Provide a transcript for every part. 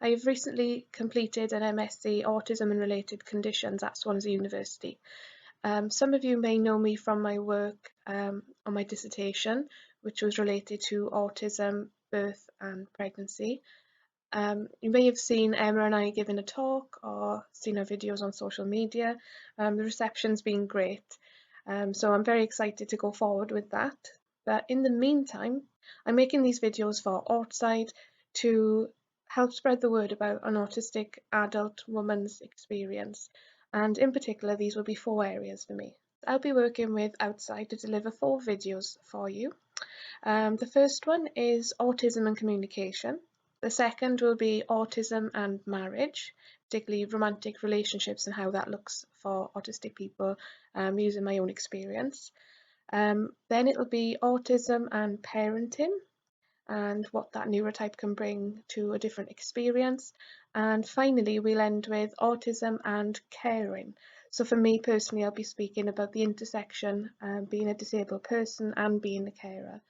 I've recently completed an MSc Autism and Related Conditions at Swansea University. Some of you may know me from my work on my dissertation, which was related to autism, birth and pregnancy. You may have seen Emma and I giving a talk or seen our videos on social media. The reception's been great, so I'm very excited to go forward with that. But in the meantime, I'm making these videos for Autside to help spread the word about an autistic adult woman's experience. And in particular, these will be 4 areas for me. I'll be working with Outside to deliver 4 videos for you. The first one is autism and communication. The second will be autism and marriage, particularly romantic relationships and how that looks for autistic people, using my own experience. Then it'll be autism and parenting and what that neurotype can bring to a different experience. And finally, we'll end with autism and caring. So for me personally, I'll be speaking about the intersection, being a disabled person and being a carer,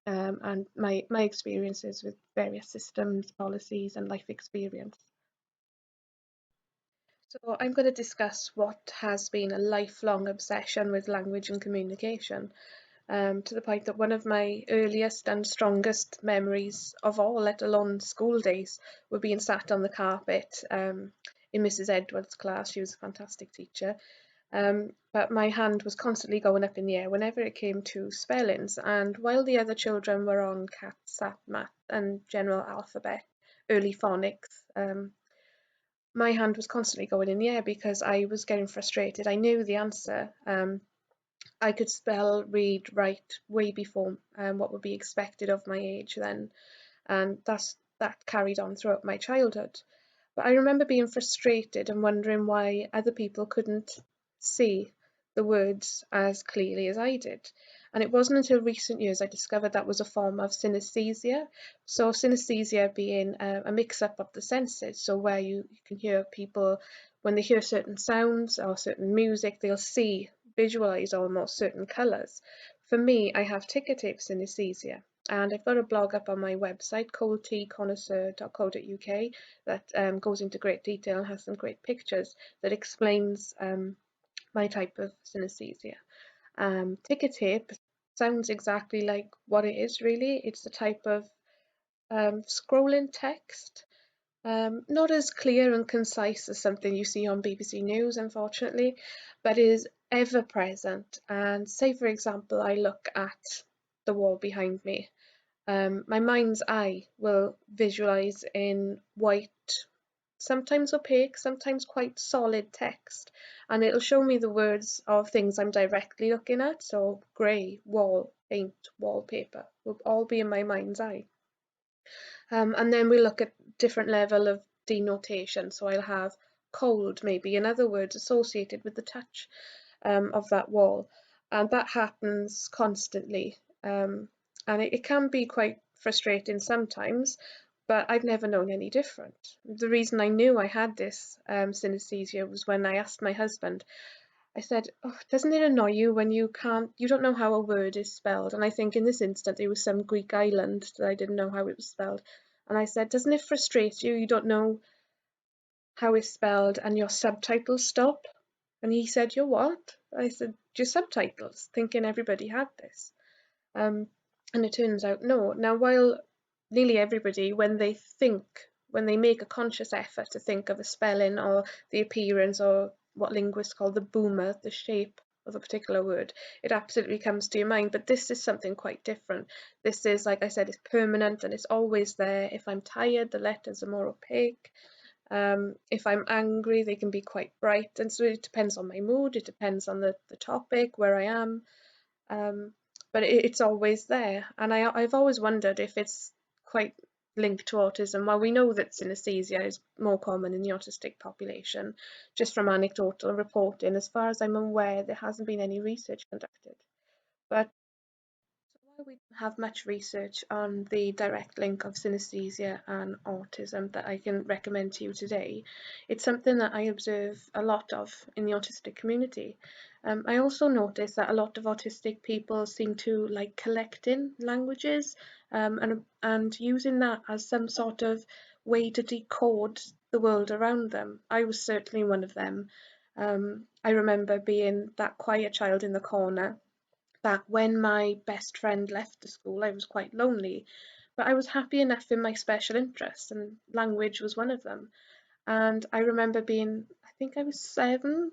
and my experiences with various systems, policies and life experience. So I'm going to discuss what has been a lifelong obsession with language and communication. To the point that one of my earliest and strongest memories of all, let alone school days, were being sat on the carpet in Mrs. Edwards' class. She was a fantastic teacher. But my hand was constantly going up in the air whenever it came to spellings. And while the other children were on cat, sat, math and general alphabet, early phonics, my hand was constantly going in the air because I was getting frustrated. I knew the answer. I could spell, read, write way before what would be expected of my age then, and that carried on throughout my childhood. But I remember being frustrated and wondering why other people couldn't see the words as clearly as I did. And it wasn't until recent years I discovered that was a form of synesthesia. So synesthesia being a mix-up of the senses, so where you can hear people, when they hear certain sounds or certain music, they'll see, visualize almost certain colours. For me, I have ticker tape synesthesia. And I've got a blog up on my website, coldteaconnoisseur.co.uk, that goes into great detail and has some great pictures that explains my type of synesthesia. Ticker tape sounds exactly like what it is really. It's the type of scrolling text, not as clear and concise as something you see on BBC News, unfortunately, but is ever present. And say, for example, I look at the wall behind me. My mind's eye will visualize in white, sometimes opaque, sometimes quite solid text, and it'll show me the words of things I'm directly looking at. So grey, wall, paint, wallpaper will all be in my mind's eye. And then we look at different level of denotation. So I'll have cold, maybe, in other words associated with the touch of that wall, and that happens constantly. And it can be quite frustrating sometimes, but I've never known any different. The reason I knew I had this synesthesia was when I asked my husband. I said, "Oh, doesn't it annoy you when you don't know how a word is spelled?" And I think in this instance it was some Greek island that I didn't know how it was spelled. And I said, "Doesn't it frustrate you? You don't know how it's spelled and your subtitles stop?" And he said, "Your what?" I said, "Your subtitles," thinking everybody had this. And it turns out no. Now, while nearly everybody, when they make a conscious effort to think of a spelling or the appearance or what linguists call the boomer, the shape of a particular word, it absolutely comes to your mind. But this is something quite different. This is, like I said, it's permanent and it's always there. If I'm tired, the letters are more opaque. If I'm angry, they can be quite bright. And so it depends on my mood, it depends on the topic, where I am. But it's always there. And I've always wondered if it's quite linked to autism. Well, we know that synesthesia is more common in the autistic population, just from anecdotal reporting. As far as I'm aware, there hasn't been any research conducted. But while we don't have much research on the direct link of synesthesia and autism that I can recommend to you today, it's something that I observe a lot of in the autistic community. I also notice that a lot of autistic people seem to like collecting languages, and using that as some sort of way to decode the world around them. I was certainly one of them. I remember being that quiet child in the corner, that when my best friend left the school, I was quite lonely, but I was happy enough in my special interests, and language was one of them. And I remember being, I think I was 7,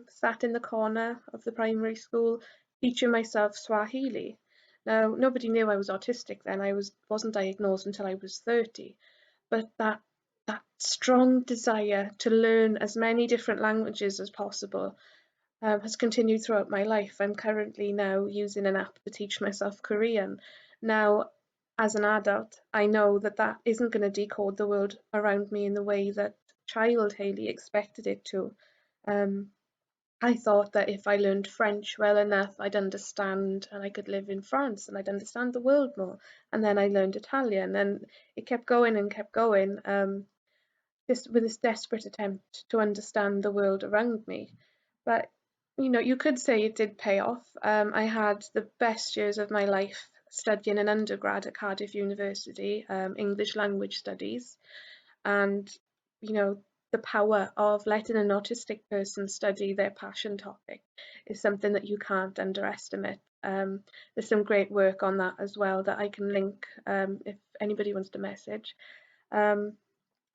sat in the corner of the primary school teaching myself Swahili. Now, nobody knew I was autistic then. Wasn't diagnosed until I was 30. But that strong desire to learn as many different languages as possible has continued throughout my life. I'm currently now using an app to teach myself Korean. Now, as an adult, I know that that isn't going to decode the world around me in the way that child Hayley expected it to. Um, I thought that if I learned French well enough, I'd understand and I could live in France and I'd understand the world more. And then I learned Italian and it kept going and kept going. Just with this desperate attempt to understand the world around me. But you could say it did pay off. I had the best years of my life studying an undergrad at Cardiff University, English language studies, and you know the power of letting an autistic person study their passion topic is something that you can't underestimate. There's some great work on that as well that I can link if anybody wants to message. Um,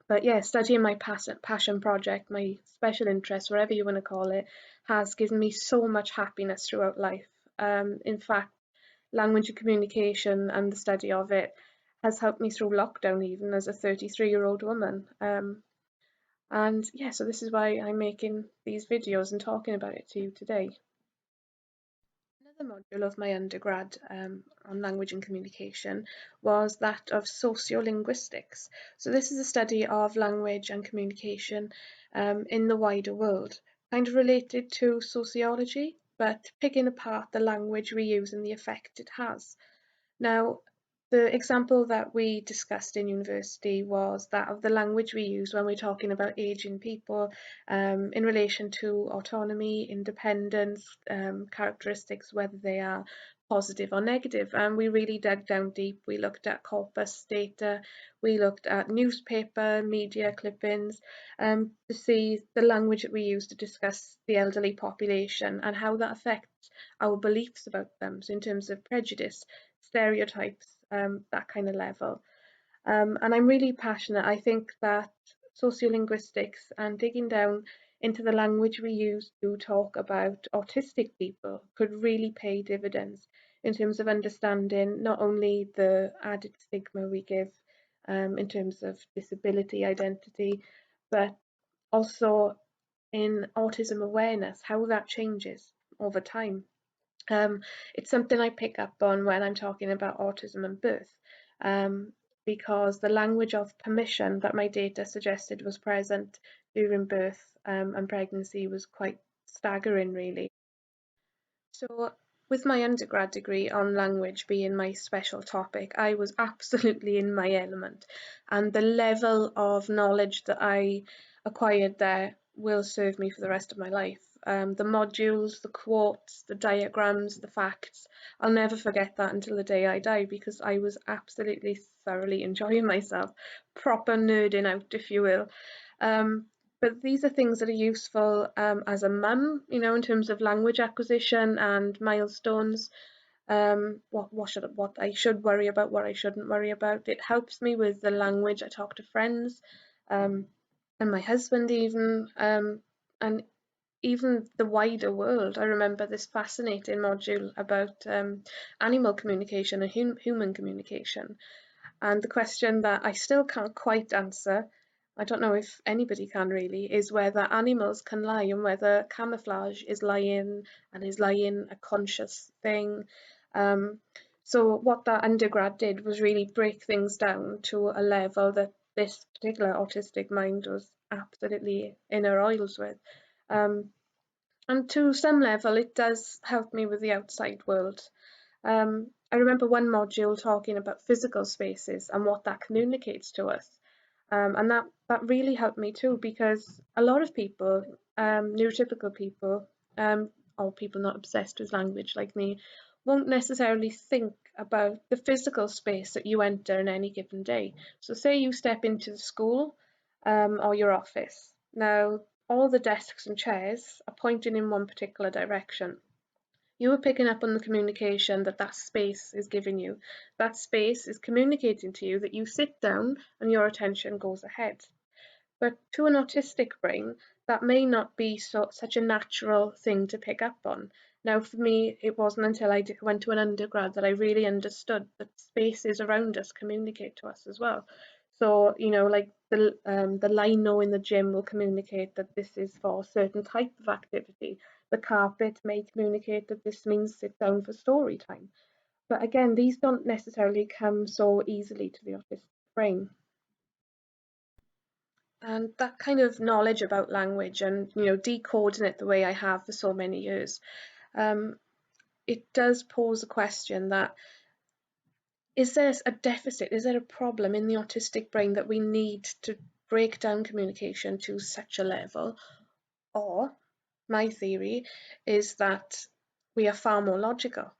but yeah, studying my passion project, my special interest, whatever you want to call it, has given me so much happiness throughout life. In fact, language and communication and the study of it has helped me through lockdown, even as a 33-year-old woman. And yeah, so this is why I'm making these videos and talking about it to you today. Another module of my undergrad on language and communication was that of sociolinguistics. So this is a study of language and communication in the wider world, kind of related to sociology, but picking apart the language we use and the effect it has. Now, the example that we discussed in university was that of the language we use when we're talking about aging people in relation to autonomy, independence, characteristics, whether they are positive or negative. And we really dug down deep. We looked at corpus data, we looked at newspaper, media clippings to see the language that we use to discuss the elderly population and how that affects our beliefs about them. So in terms of prejudice, stereotypes, that kind of level. And I'm really passionate. I think that sociolinguistics and digging down into the language we use to talk about autistic people could really pay dividends in terms of understanding not only the added stigma we give in terms of disability identity, but also in autism awareness, how that changes over time. Um, it's something I pick up on when I'm talking about autism and birth, um, because the language of permission that my data suggested was present during birth and pregnancy was quite staggering, really. So, with my undergrad degree on language being my special topic, I was absolutely in my element, and the level of knowledge that I acquired there will serve me for the rest of my life. The modules, the quotes, the diagrams, the facts, I'll never forget that until the day I die because I was absolutely thoroughly enjoying myself, proper nerding out, if you will. Um, but these are things that are useful as a mum, in terms of language acquisition and milestones. What I should worry about, what I shouldn't worry about. It helps me with the language. I talk to friends, um, and my husband even, and even the wider world. I remember this fascinating module about animal communication and human communication. And the question that I still can't quite answer, I don't know if anybody can really, is whether animals can lie and whether camouflage is lying and is lying a conscious thing. Um, so what that undergrad did was really break things down to a level that this particular autistic mind was absolutely in her oils with. Um, and to some level, it does help me with the outside world. I remember one module talking about physical spaces and what that communicates to us. And that really helped me too, because a lot of people, neurotypical people, or people not obsessed with language like me, won't necessarily think about the physical space that you enter in any given day. So say you step into the school or your office. Now, all the desks and chairs are pointing in one particular direction. You are picking up on the communication that that space is giving you. That space is communicating to you that you sit down and your attention goes ahead. But to an autistic brain, that may not be such a natural thing to pick up on. Now, for me, it wasn't until I went to an undergrad that I really understood that spaces around us communicate to us as well. So, like the lino in the gym will communicate that this is for a certain type of activity. The carpet may communicate that this means sit down for story time. But again, these don't necessarily come so easily to the autistic brain. And that kind of knowledge about language and decoding it the way I have for so many years, um, it does pose a question that is there a deficit, is there a problem in the autistic brain that we need to break down communication to such a level? Or my theory is that we are far more logical.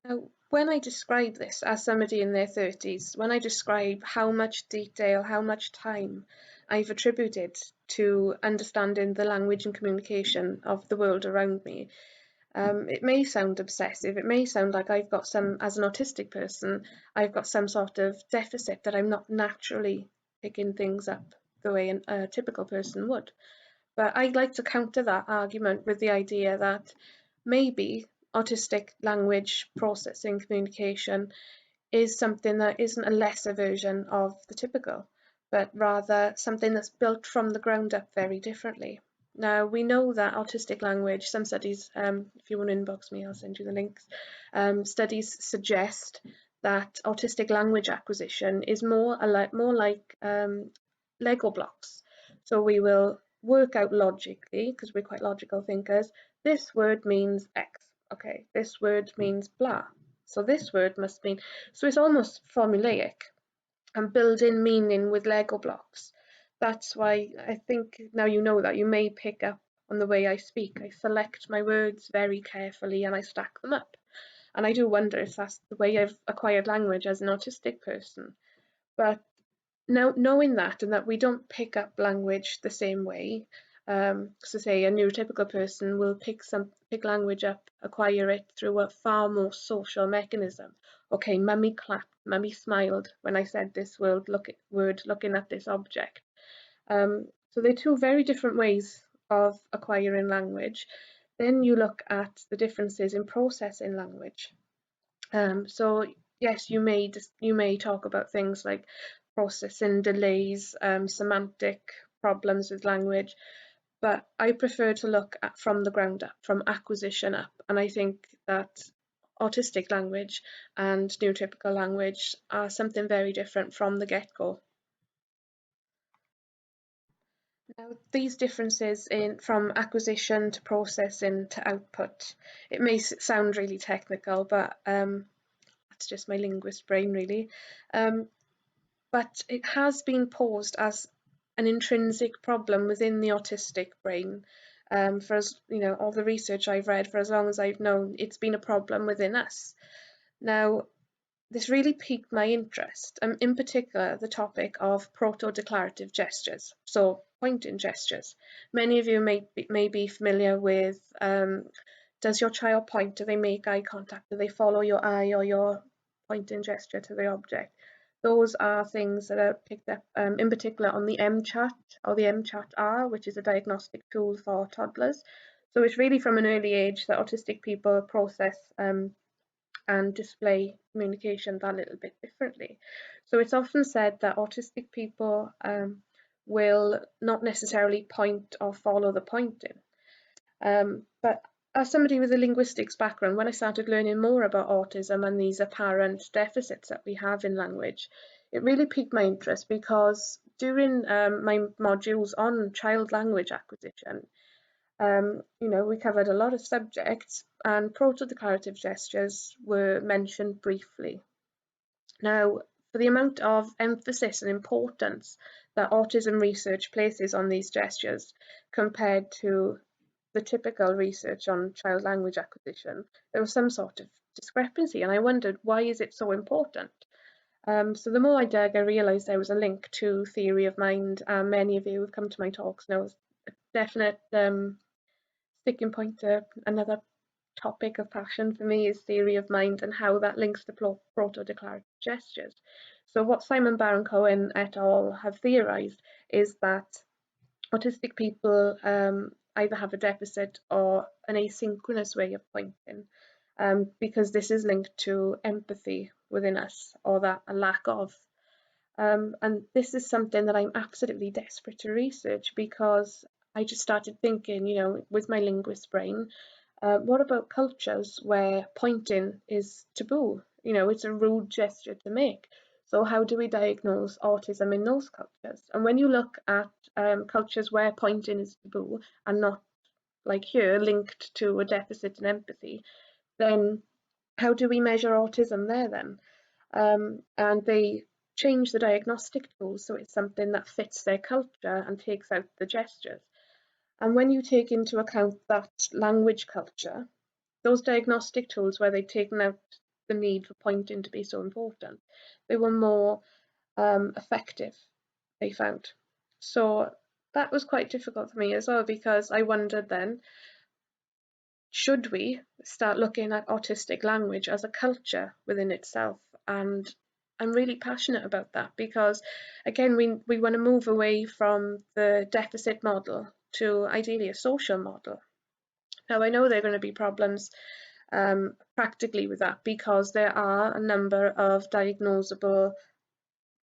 Now, when I describe this as somebody in their 30s, when I describe how much detail, how much time I've attributed to understanding the language and communication of the world around me, it may sound obsessive. It may sound like I've got as an autistic person, I've got some sort of deficit that I'm not naturally picking things up the way a typical person would. But I'd like to counter that argument with the idea that maybe autistic language processing communication is something that isn't a lesser version of the typical, but rather something that's built from the ground up very differently. Now, we know that autistic language, some studies, if you want to inbox me, I'll send you the links, studies suggest that autistic language acquisition is more like Lego blocks. So we will work out logically, because we're quite logical thinkers, this word means X. Okay, this word means blah. So this word must mean, so it's almost formulaic and building meaning with Lego blocks. That's why I think now you know that you may pick up on the way I speak. I select my words very carefully and I stack them up. And I do wonder if that's the way I've acquired language as an autistic person. But now, knowing that and that we don't pick up language the same way, so say a neurotypical person will pick language up, acquire it through a far more social mechanism. Okay, mummy clapped, mummy smiled when I said this word looking at this object. So they're two very different ways of acquiring language. Then you look at the differences in processing language. So yes, you may talk about things like processing delays, semantic problems with language, but I prefer to look at from the ground up, from acquisition up, and I think that autistic language and neurotypical language are something very different from the get-go. Now, these differences in from acquisition to processing to output, it may sound really technical, but that's just my linguist brain, really. Um, but it has been posed as an intrinsic problem within the autistic brain. For as all the research I've read, for as long as I've known, it's been a problem within us. Now, this really piqued my interest, in particular the topic of proto-declarative gestures, so pointing gestures. Many of you may be familiar with, does your child point? Do they make eye contact? Do they follow your eye or your pointing gesture to the object? Those are things that are picked up in particular on the MChat or the MChat-R, which is a diagnostic tool for toddlers. So it's really from an early age that autistic people process and display communication that little bit differently. So it's often said that autistic people will not necessarily point or follow the pointing. But as somebody with a linguistics background, when I started learning more about autism and these apparent deficits that we have in language, it really piqued my interest because during my modules on child language acquisition, we covered a lot of subjects and proto-declarative gestures were mentioned briefly. Now, for the amount of emphasis and importance that autism research places on these gestures compared to the typical research on child language acquisition, there was some sort of discrepancy, and I wondered, why is it so important? So the more I dug, I realised there was a link to theory of mind. Many of you have come to my talks know it's a definite sticking point. Another topic of passion for me is theory of mind and how that links to proto-declarative gestures. So what Simon Baron-Cohen et al. Have theorised is that autistic people either have a deficit or an asynchronous way of pointing, because this is linked to empathy within us, or that a lack of. And this is something that I'm absolutely desperate to research, because I just started thinking, with my linguist brain, what about cultures where pointing is taboo? It's a rude gesture to make. So how do we diagnose autism in those cultures? And when you look at cultures where pointing is taboo and not, like here, linked to a deficit in empathy, then how do we measure autism there then? And they change the diagnostic tools so it's something that fits their culture and takes out the gestures. And when you take into account that language culture, those diagnostic tools where they'd taken out the need for pointing to be so important, they were more effective, they found. So that was quite difficult for me as well, because I wondered then, should we start looking at autistic language as a culture within itself? And I'm really passionate about that, because again, we want to move away from the deficit model to ideally a social model. Now, I know there are going to be problems practically with that, because there are a number of diagnosable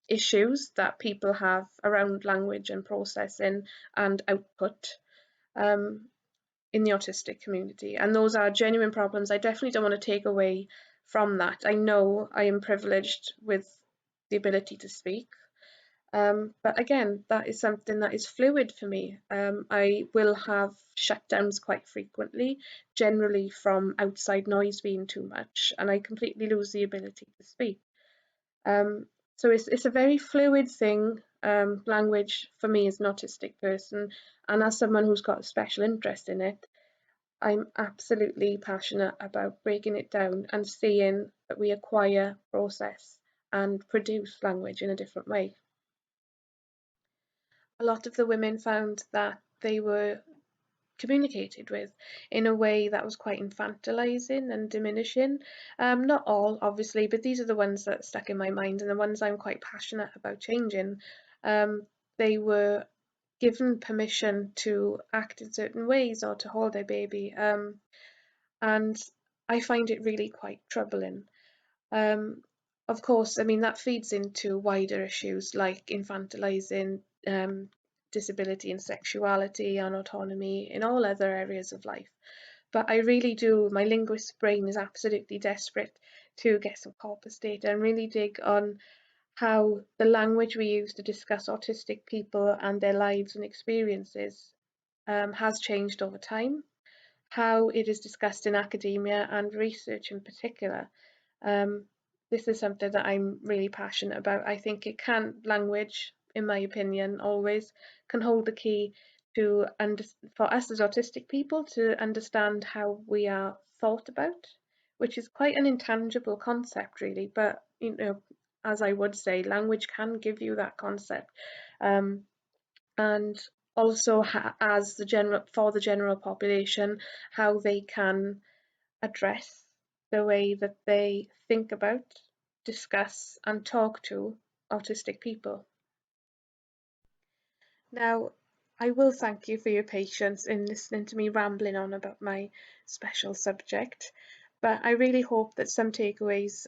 issues that people have around language and processing and output in the autistic community, and those are genuine problems. I definitely don't want to take away from that. I know I am privileged with the ability to speak, but again, that is something that is fluid for me. I will have shutdowns quite frequently, generally from outside noise being too much, and I completely lose the ability to speak. So it's a very fluid thing. Language for me as an autistic person, and as someone who's got a special interest in it, I'm absolutely passionate about breaking it down and seeing that we acquire, process, and produce language in a different way. A lot of the women found that they were communicated with in a way that was quite infantilizing and diminishing. Not all, obviously, but these are the ones that stuck in my mind and the ones I'm quite passionate about changing. They were given permission to act in certain ways or to hold their baby, and I find it really quite troubling. Um, of course, I mean, that feeds into wider issues like infantilizing, disability and sexuality and autonomy in all other areas of life. But I really do, my linguist brain is absolutely desperate to get some corpus data and really dig on how the language we use to discuss autistic people and their lives and experiences has changed over time, how it is discussed in academia and research in particular. Um, this is something that I'm really passionate about. I think language, in my opinion, always can hold the key to for us as autistic people to understand how we are thought about, which is quite an intangible concept, really. But as I would say, language can give you that concept, and also as the general population, how they can address the way that they think about, discuss, and talk to autistic people. Now, I will thank you for your patience in listening to me rambling on about my special subject, but I really hope that some takeaways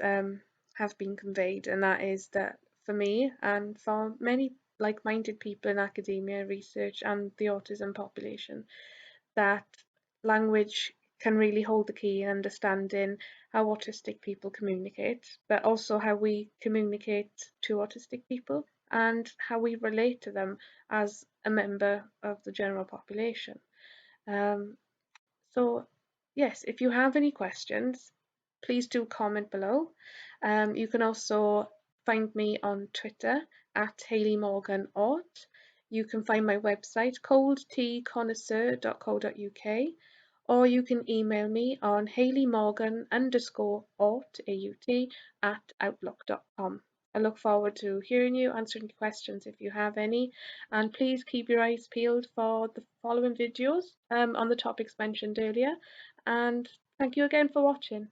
have been conveyed, and that is that for me and for many like-minded people in academia, research, and the autism population, that language can really hold the key in understanding how autistic people communicate, but also how we communicate to autistic people and how we relate to them as a member of the general population. Um, so, yes, if you have any questions, please do comment below. You can also find me on Twitter at Hayley Morgan Art. you can find my website coldteaconnoisseur.co.uk, or you can email me on haleymorgan_aut, A-U-T, @outlook.com. I look forward to hearing you, answering your questions if you have any, and please keep your eyes peeled for the following videos on the topics mentioned earlier, and thank you again for watching.